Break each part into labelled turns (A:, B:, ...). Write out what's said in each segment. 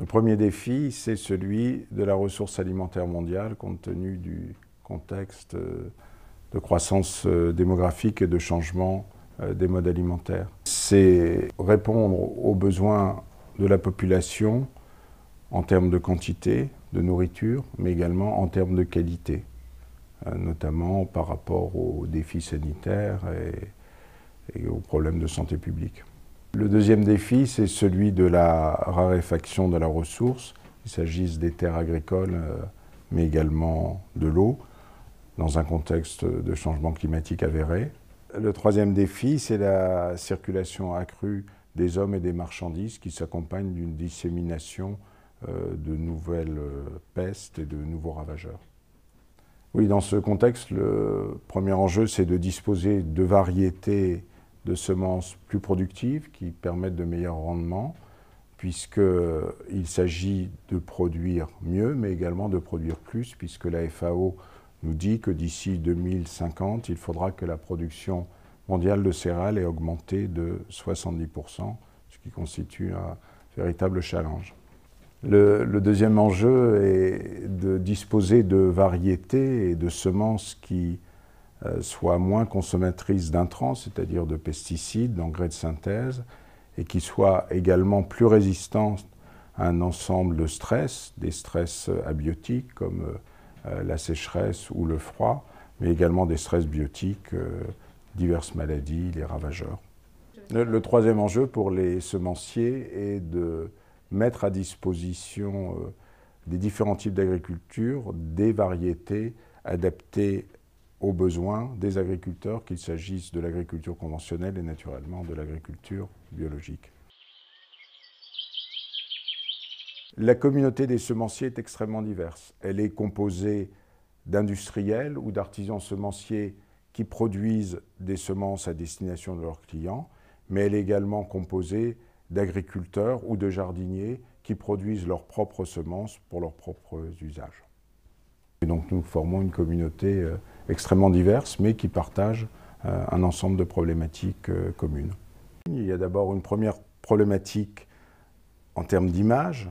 A: Le premier défi, c'est celui de la ressource alimentaire mondiale, compte tenu du contexte de croissance démographique et de changement des modes alimentaires. C'est répondre aux besoins de la population en termes de quantité de nourriture, mais également en termes de qualité, notamment par rapport aux défis sanitaires et aux problèmes de santé publique. Le deuxième défi, c'est celui de la raréfaction de la ressource, qu'il s'agisse des terres agricoles, mais également de l'eau, dans un contexte de changement climatique avéré. Le troisième défi, c'est la circulation accrue des hommes et des marchandises qui s'accompagne d'une dissémination de nouvelles pestes et de nouveaux ravageurs. Oui, dans ce contexte, le premier enjeu, c'est de disposer de variétés de semences plus productives qui permettent de meilleurs rendements, puisqu'il s'agit de produire mieux, mais également de produire plus, puisque la FAO nous dit que d'ici 2050, il faudra que la production mondiale de céréales ait augmenté de 70%, ce qui constitue un véritable challenge. Le deuxième enjeu est de disposer de variétés et de semences qui soient moins consommatrices d'intrants, c'est-à-dire de pesticides, d'engrais de synthèse, et qui soient également plus résistantes à un ensemble de stress, des stress abiotiques comme la sécheresse ou le froid, mais également des stress biotiques, diverses maladies, les ravageurs. Le troisième enjeu pour les semenciers est de mettre à disposition des différents types d'agriculture des variétés adaptées aux besoins des agriculteurs, qu'il s'agisse de l'agriculture conventionnelle et naturellement de l'agriculture biologique. La communauté des semenciers est extrêmement diverse. Elle est composée d'industriels ou d'artisans semenciers qui produisent des semences à destination de leurs clients, mais elle est également composée d'agriculteurs ou de jardiniers qui produisent leurs propres semences pour leurs propres usages. Et donc nous formons une communauté extrêmement diverse, mais qui partage un ensemble de problématiques communes. Il y a d'abord une première problématique en termes d'image,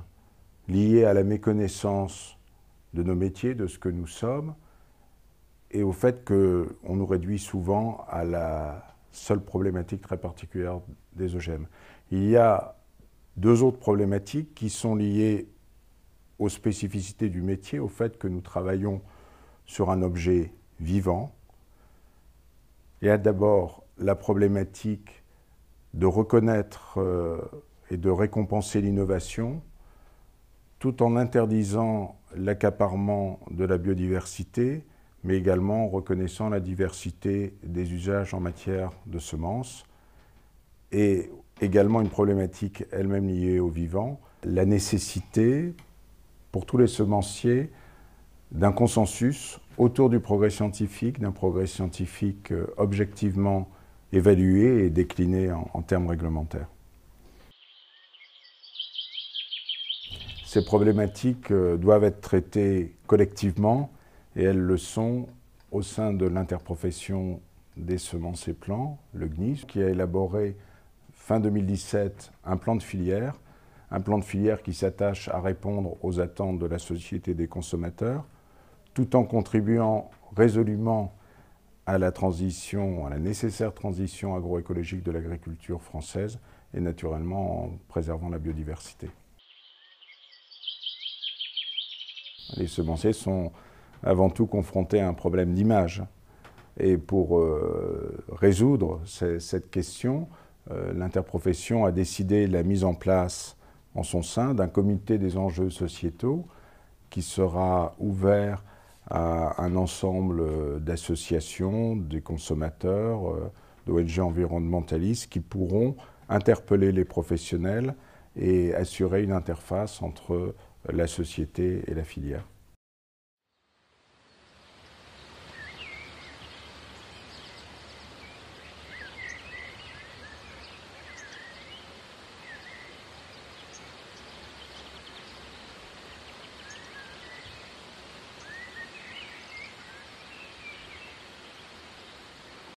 A: liée à la méconnaissance de nos métiers, de ce que nous sommes, et au fait qu'on nous réduit souvent à la seule problématique très particulière des OGM. Il y a deux autres problématiques qui sont liées aux spécificités du métier, au fait que nous travaillons sur un objet vivant. Il y a d'abord la problématique de reconnaître et de récompenser l'innovation, tout en interdisant l'accaparement de la biodiversité, mais également en reconnaissant la diversité des usages en matière de semences, et également une problématique elle-même liée au vivant, la nécessité pour tous les semenciers d'un consensus autour du progrès scientifique, d'un progrès scientifique objectivement évalué et décliné en termes réglementaires. Ces problématiques doivent être traitées collectivement et elles le sont au sein de l'interprofession des semences et plants, le GNIS, qui a élaboré fin 2017 un plan de filière qui s'attache à répondre aux attentes de la société des consommateurs, tout en contribuant résolument à la transition, à la nécessaire transition agroécologique de l'agriculture française et naturellement en préservant la biodiversité. Les semenciers sont avant tout confrontés à un problème d'image. Et pour résoudre cette question, l'interprofession a décidé la mise en place en son sein d'un comité des enjeux sociétaux qui sera ouvert à un ensemble d'associations, des consommateurs, d'ONG environnementalistes qui pourront interpeller les professionnels et assurer une interface entre la société et la filière.